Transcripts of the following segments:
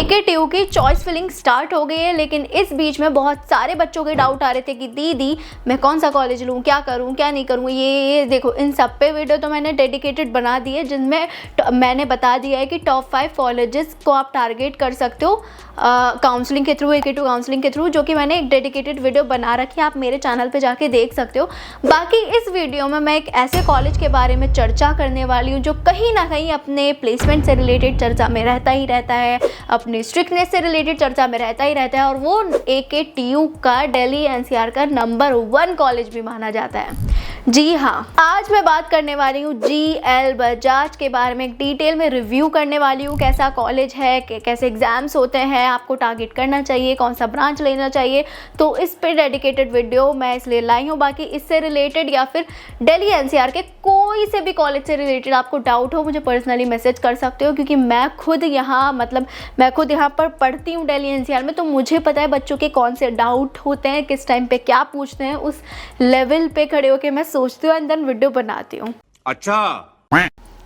AKTU की choice filling start हो गई है, लेकिन इस बीच में बहुत सारे बच्चों के डाउट आ रहे थे कि दीदी मैं कौन सा कॉलेज लूँ, क्या करूँ क्या नहीं करूँ। ये देखो, इन सब पे वीडियो तो मैंने डेडिकेटेड बना दी है, जिनमें मैंने बता दिया है कि टॉप 5 कॉलेजेस को आप टारगेट कर सकते हो काउंसलिंग के थ्रू, AKTU काउंसलिंग के थ्रू, जो कि मैंने एक डेडिकेटेड वीडियो बना रखी है, आप मेरे चैनल पे जाके देख सकते हो। बाकी इस वीडियो में मैं एक ऐसे कॉलेज के बारे में चर्चा करने वाली हूँ जो कहीं ना कहीं अपने प्लेसमेंट से रिलेटेड चर्चा में रहता ही रहता है, अपनी स्ट्रिक्टनेस से रिलेटेड चर्चा में रहता ही रहता है, और वो AKTU का दिल्ली NCR का नंबर 1 कॉलेज भी माना जाता है। जी हाँ, आज मैं बात करने वाली हूँ GL बजाज के बारे में, एक डिटेल में रिव्यू करने वाली हूँ, कैसा कॉलेज है, कैसे एग्जाम्स होते हैं, आपको टारगेट करना चाहिए, कौन सा ब्रांच लेना चाहिए। तो इस पे डेडिकेटेड वीडियो मैं इसलिए लाई हूँ। बाकी इससे रिलेटेड या फिर दिल्ली NCR के कोई से भी कॉलेज से रिलेटेड आपको डाउट हो, मुझे पर्सनली मैसेज कर सकते हो, क्योंकि मैं खुद यहाँ पर पढ़ती हूँ दिल्ली NCR में, तो मुझे पता है बच्चों के कौन से डाउट होते हैं, किस टाइम पे क्या पूछते हैं। उस लेवल पे खड़े होकर मैं सोचती हूँ एंड देन वीडियो बनाती हूँ। अच्छा,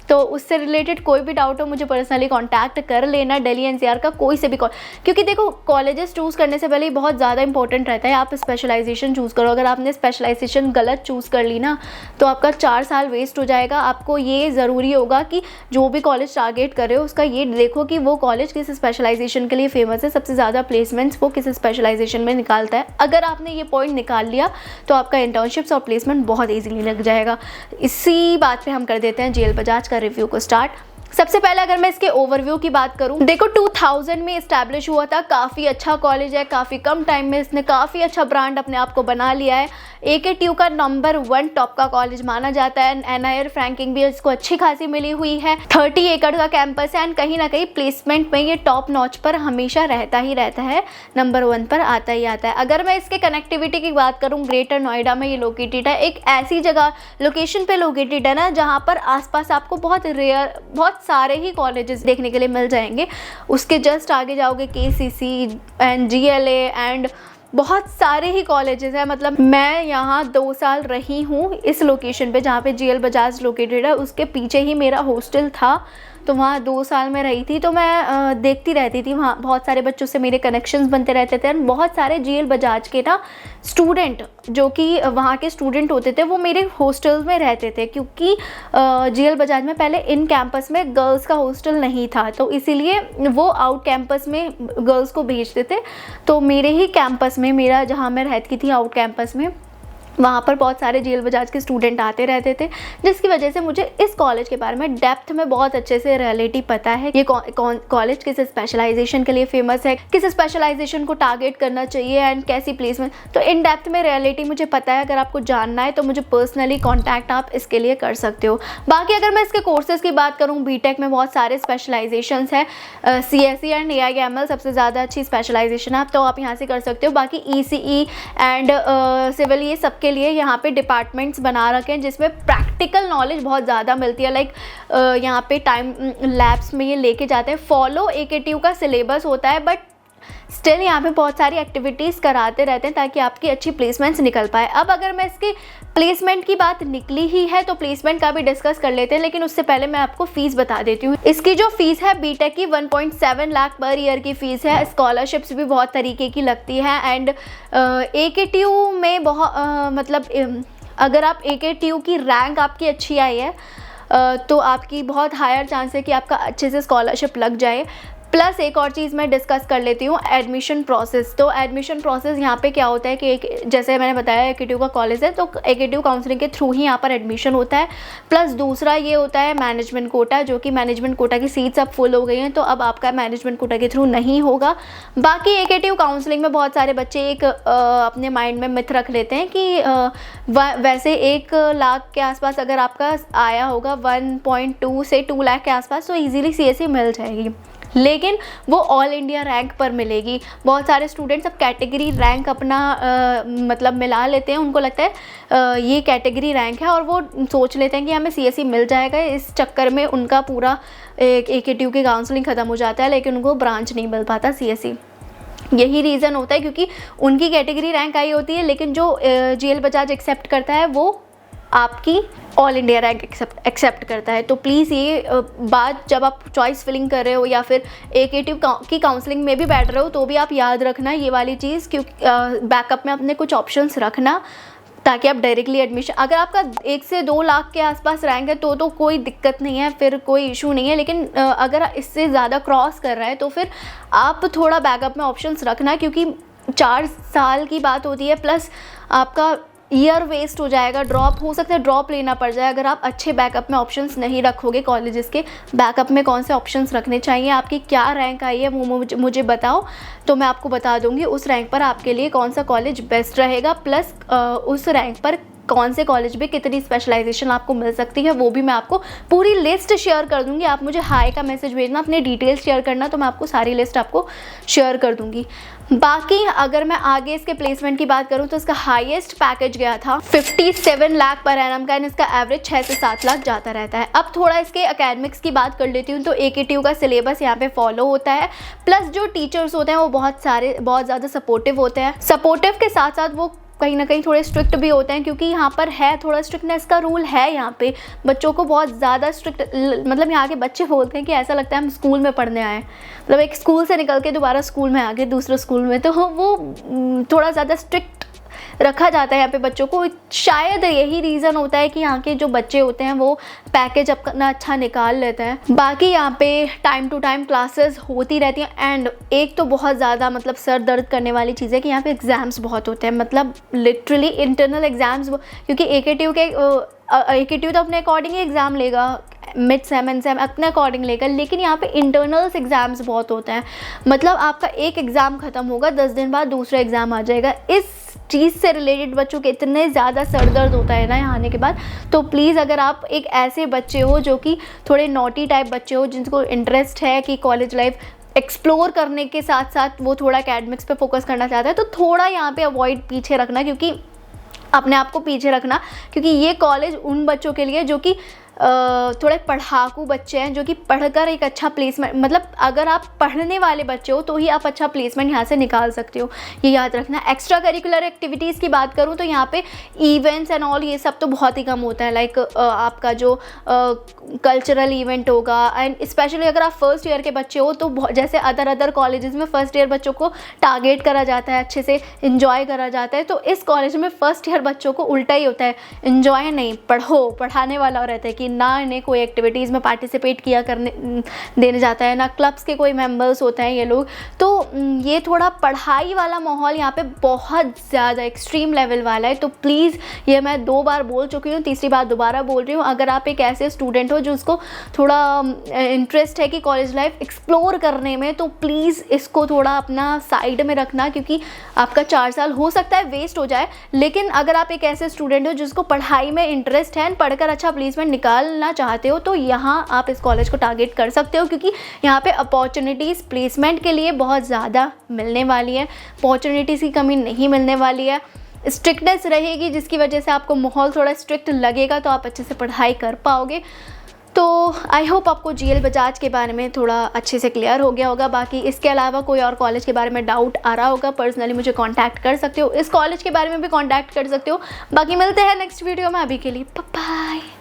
तो उससे रिलेटेड कोई भी डाउट हो मुझे पर्सनली कांटेक्ट कर लेना, दिल्ली NCR का कोई से भी क्योंकि देखो, कॉलेजेस चूज़ करने से पहले बहुत ज़्यादा इंपॉर्टेंट रहता है आप स्पेशलाइजेशन चूज़ करो। अगर आपने स्पेशलाइजेशन गलत चूज़ कर ली ना, तो आपका 4 साल वेस्ट हो जाएगा। आपको ये ज़रूरी होगा कि जो भी कॉलेज टारगेट कर रहे हो उसका ये देखो कि वो कॉलेज किस स्पेशलाइजेशन के लिए फेमस है, सबसे ज़्यादा प्लेसमेंट्स वो किस स्पेशलाइजेशन में निकालता है। अगर आपने ये पॉइंट निकाल लिया तो आपका इंटर्नशिप्स और प्लेसमेंट बहुत ईजीली लग जाएगा। इसी बात पर हम कर देते हैं GL बजाज का रिव्यू को स्टार्ट। सबसे पहले अगर मैं इसके ओवरव्यू की बात करूं, देखो 2000 में इस्टेब्लिश हुआ था, काफ़ी अच्छा कॉलेज है, काफ़ी कम टाइम में इसने काफ़ी अच्छा ब्रांड अपने आप को बना लिया है। AKTU का नंबर 1 टॉप का कॉलेज माना जाता है। NIR रैंकिंग भी इसको अच्छी खासी मिली हुई है। 30 एकड़ का कैंपस है एंड कहीं ना कहीं प्लेसमेंट में ये टॉप नॉच पर हमेशा रहता ही रहता है, नंबर 1 पर आता ही आता है। अगर मैं इसके कनेक्टिविटी की बात करूँ, ग्रेटर नोएडा में ये लोकेटेड है, एक ऐसी जगह लोकेशन पे लोकेटेड है ना, जहाँ पर आसपास आपको बहुत सारे ही कॉलेजेस देखने के लिए मिल जाएंगे। उसके जस्ट आगे जाओगे KCC एंड GLA एंड बहुत सारे ही कॉलेजेस हैं। मतलब मैं यहाँ 2 साल रही हूँ इस लोकेशन पे जहाँ पे GL बजाज लोकेटेड है, उसके पीछे ही मेरा हॉस्टल था, तो वहाँ 2 साल में रही थी। तो मैं देखती रहती थी, वहाँ बहुत सारे बच्चों से मेरे कनेक्शंस बनते रहते थे। बहुत सारे GL बजाज के ना स्टूडेंट, जो कि वहाँ के स्टूडेंट होते थे, वो मेरे हॉस्टल में रहते थे, क्योंकि GL बजाज में पहले इन कैंपस में गर्ल्स का हॉस्टल नहीं था, तो इसीलिए वो आउट कैंपस में गर्ल्स को भेजते थे। तो मेरे ही कैंपस में, मेरा जहाँ मैं रहती थी आउट कैंपस में, वहाँ पर बहुत सारे GL बजाज के स्टूडेंट आते रहते थे, जिसकी वजह से मुझे इस कॉलेज के बारे में डेप्थ में बहुत अच्छे से रियलिटी पता है। ये कॉलेज किस स्पेशलाइजेशन के लिए फेमस है, किस स्पेशलाइजेशन को टारगेट करना चाहिए एंड कैसी प्लेसमेंट, तो इन डेप्थ में रियलिटी मुझे पता है। अगर आपको जानना है तो मुझे पर्सनली कॉन्टैक्ट आप इसके लिए कर सकते हो। बाकी अगर मैं इसके कोर्सेज की बात करूँ, BTech में बहुत सारे स्पेशलाइजेशन है, CSE एंड AIML सबसे ज़्यादा अच्छी स्पेशलाइजेशन है, तो आप यहाँ से कर सकते हो। बाकी ECE एंड सिविल, ये सब के लिए यहाँ पे डिपार्टमेंट्स बना रखे हैं जिसमें प्रैक्टिकल नॉलेज बहुत ज़्यादा मिलती है। लाइक यहाँ पे टाइम लैब्स में ये लेके जाते हैं। फॉलो AKTU का सिलेबस होता है, बट स्टिल यहाँ पे बहुत सारी एक्टिविटीज़ कराते रहते हैं ताकि आपकी अच्छी प्लेसमेंट्स निकल पाए। अब अगर मैं इसके प्लेसमेंट की बात निकली ही है तो प्लेसमेंट का भी डिस्कस कर लेते हैं, लेकिन उससे पहले मैं आपको फ़ीस बता देती हूँ। इसकी जो फ़ीस है BTech की 1.7 लाख पर ईयर की फ़ीस है। स्कॉलरशिप्स भी बहुत तरीके की लगती है एंड AKTU में बहुत अगर आप AKTU की रैंक आपकी अच्छी आई है तो आपकी बहुत हायर चांस है कि आपका अच्छे से स्कॉलरशिप लग जाए। प्लस एक और चीज़ मैं डिस्कस कर लेती हूँ, एडमिशन प्रोसेस। तो एडमिशन प्रोसेस यहाँ पे क्या होता है कि जैसे मैंने बताया AKTU का कॉलेज है, तो AKTU काउंसलिंग के थ्रू ही यहाँ पर एडमिशन होता है। प्लस दूसरा ये होता है मैनेजमेंट कोटा, जो कि मैनेजमेंट कोटा की सीट्स अब फुल हो गई हैं, तो अब आपका मैनेजमेंट कोटा के थ्रू नहीं होगा। बाकी AKTU काउंसलिंग में बहुत सारे बच्चे एक अपने माइंड में मिथ रख लेते हैं कि वैसे 1 लाख के आसपास अगर आपका आया होगा, 1.2 से 2 लाख के आसपास, तो ईजिली CSE मिल जाएगी, लेकिन वो ऑल इंडिया रैंक पर मिलेगी। बहुत सारे स्टूडेंट्स अब कैटेगरी रैंक अपना मतलब मिला लेते हैं, उनको लगता है ये कैटेगरी रैंक है और वो सोच लेते हैं कि हमें CSE मिल जाएगा। इस चक्कर में उनका पूरा AKTU की काउंसलिंग ख़त्म हो जाता है, लेकिन उनको ब्रांच नहीं मिल पाता CSE। यही रीज़न होता है, क्योंकि उनकी कैटेगरी रैंक आई होती है, लेकिन जो GL बजाज एक्सेप्ट करता है वो आपकी ऑल इंडिया रैंक एक्सेप्ट करता है। तो प्लीज़ ये बात जब आप चॉइस फिलिंग कर रहे हो या फिर AKTU की काउंसलिंग में भी बैठ रहे हो तो भी आप याद रखना ये वाली चीज़, क्योंकि बैकअप में अपने कुछ ऑप्शंस रखना, ताकि आप डायरेक्टली एडमिशन, अगर आपका 1 से 2 लाख के आसपास रैंक है तो कोई दिक्कत नहीं है, फिर कोई इशू नहीं है। लेकिन अगर इससे ज़्यादा क्रॉस कर रहा है तो फिर आप थोड़ा बैकअप में ऑप्शंस रखना, क्योंकि 4 साल की बात होती है, प्लस आपका ईयर वेस्ट हो जाएगा, ड्रॉप हो सकता है, ड्रॉप लेना पड़ जाए अगर आप अच्छे बैकअप में ऑप्शंस नहीं रखोगे। कॉलेजेस के बैकअप में कौन से ऑप्शंस रखने चाहिए, आपकी क्या रैंक आई है वो मुझे बताओ, तो मैं आपको बता दूंगी उस रैंक पर आपके लिए कौन सा कॉलेज बेस्ट रहेगा, प्लस उस रैंक पर कौन से कॉलेज में कितनी स्पेशलाइजेशन आपको मिल सकती है वो भी मैं आपको पूरी लिस्ट शेयर कर दूंगी। आप मुझे हाई का मैसेज भेजना, अपने डिटेल्स शेयर करना, तो मैं आपको सारी लिस्ट आपको शेयर कर दूंगी। बाकी अगर मैं आगे इसके प्लेसमेंट की बात करूं तो इसका हाईएस्ट पैकेज गया था 57 लाख पर एनम का, एंड इसका एवरेज 6 से 7 लाख जाता रहता है। अब थोड़ा इसके एकेडमिक्स की बात कर लेती हूँ। तो AKTU का सिलेबस यहाँ पे फॉलो होता है, प्लस जो टीचर्स होते हैं वो बहुत ज़्यादा सपोर्टिव होते हैं। सपोर्टिव के साथ साथ वो कहीं ना कहीं थोड़े स्ट्रिक्ट भी होते हैं, क्योंकि यहाँ पर है थोड़ा स्ट्रिक्टनेस का रूल है। यहाँ पे बच्चों को बहुत ज़्यादा स्ट्रिक्ट, मतलब यहाँ के बच्चे बोलते हैं कि ऐसा लगता है हम स्कूल में पढ़ने आए, मतलब एक स्कूल से निकल के दोबारा स्कूल में आ गए दूसरे स्कूल में, तो वो थोड़ा ज़्यादा स्ट्रिक्ट रखा जाता है यहाँ पे बच्चों को। शायद यही रीज़न होता है कि यहाँ के जो बच्चे होते हैं वो पैकेज अपना अच्छा निकाल लेते हैं। बाकी यहाँ पे टाइम टू टाइम क्लासेस होती रहती हैं, एंड एक तो बहुत ज़्यादा मतलब सर दर्द करने वाली चीज़ है कि यहाँ पे एग्ज़ाम्स बहुत होते हैं, मतलब लिटरली इंटरनल एग्ज़ाम्स, क्योंकि AKTU तो अपने अकॉर्डिंग ही एग्ज़ाम लेगा, मिड सेम एंड सेम अपने अकॉर्डिंग लेकर, लेकिन यहाँ पे इंटरनल्स एग्ज़ाम्स बहुत होते हैं। मतलब आपका एक एग्ज़ाम ख़त्म होगा, 10 दिन बाद दूसरा एग्ज़ाम आ जाएगा। इस चीज़ से रिलेटेड बच्चों के इतने ज़्यादा सर दर्द होता है ना यहाँ आने के बाद। तो प्लीज़ अगर आप एक ऐसे बच्चे हो जो कि थोड़े नॉटी टाइप बच्चे हो, जिनको इंटरेस्ट है कि कॉलेज लाइफ एक्सप्लोर करने के साथ साथ वो थोड़ा एकेडमिक्स पे फोकस करना चाहता है, तो थोड़ा यहाँ पे अवॉइड पीछे रखना, क्योंकि अपने आप को पीछे रखना, क्योंकि ये कॉलेज उन बच्चों के लिए जो कि थोड़े पढ़ाकू बच्चे हैं, जो कि पढ़कर एक अच्छा प्लेसमेंट, मतलब अगर आप पढ़ने वाले बच्चे हो तो ही आप अच्छा प्लेसमेंट यहाँ से निकाल सकते हो, ये याद रखना। एक्स्ट्रा करिकुलर एक्टिविटीज़ की बात करूँ तो यहाँ पे इवेंट्स एंड ऑल ये सब तो बहुत ही कम होता है। लाइक आपका जो कल्चरल इवेंट होगा, एंड स्पेशली अगर आप फर्स्ट ईयर के बच्चे हो तो जैसे अदर कॉलेजेस में फर्स्ट ईयर बच्चों को टारगेट करा जाता है, अच्छे से इंजॉय करा जाता है, तो इस कॉलेज में फर्स्ट ईयर बच्चों को उल्टा ही होता है, इंजॉय नहीं, पढ़ाने वाला रहता है कि ना इन्हें कोई एक्टिविटीज़ में पार्टिसिपेट किया करने देने जाता है, ना क्लब्स के कोई मेंबर्स होते हैं ये लोग। तो ये थोड़ा पढ़ाई वाला माहौल यहाँ पे बहुत ज़्यादा एक्सट्रीम लेवल वाला है। तो प्लीज़, ये मैं 2 बार बोल चुकी हूँ, तीसरी बार दोबारा बोल रही हूँ, अगर आप एक ऐसे स्टूडेंट हो जो उसको थोड़ा इंटरेस्ट है कि कॉलेज लाइफ एक्सप्लोर करने में, तो प्लीज़ इसको थोड़ा अपना साइड में रखना, क्योंकि आपका 4 साल हो सकता है वेस्ट हो जाए। लेकिन अगर आप एक ऐसे स्टूडेंट हो जिसको पढ़ाई में इंटरेस्ट है, पढ़कर अच्छा प्लेसमेंट निकालना चाहते हो, तो यहाँ आप इस कॉलेज को टारगेट कर सकते हो, क्योंकि यहाँ पे अपॉर्चुनिटीज़ प्लेसमेंट के लिए बहुत ज़्यादा मिलने वाली है, अपॉर्चुनिटीज़ की कमी नहीं मिलने वाली है। स्ट्रिक्टनेस रहेगी जिसकी वजह से आपको माहौल थोड़ा स्ट्रिक्ट लगेगा, तो आप अच्छे से पढ़ाई कर पाओगे। तो आई होप आपको GL बजाज के बारे में थोड़ा अच्छे से क्लियर हो गया होगा। बाकी इसके अलावा कोई और कॉलेज के बारे में डाउट आ रहा होगा, पर्सनली मुझे कांटेक्ट कर सकते हो, इस कॉलेज के बारे में भी कांटेक्ट कर सकते हो। बाकी मिलते हैं नेक्स्ट वीडियो में, अभी के लिए बाय बाय।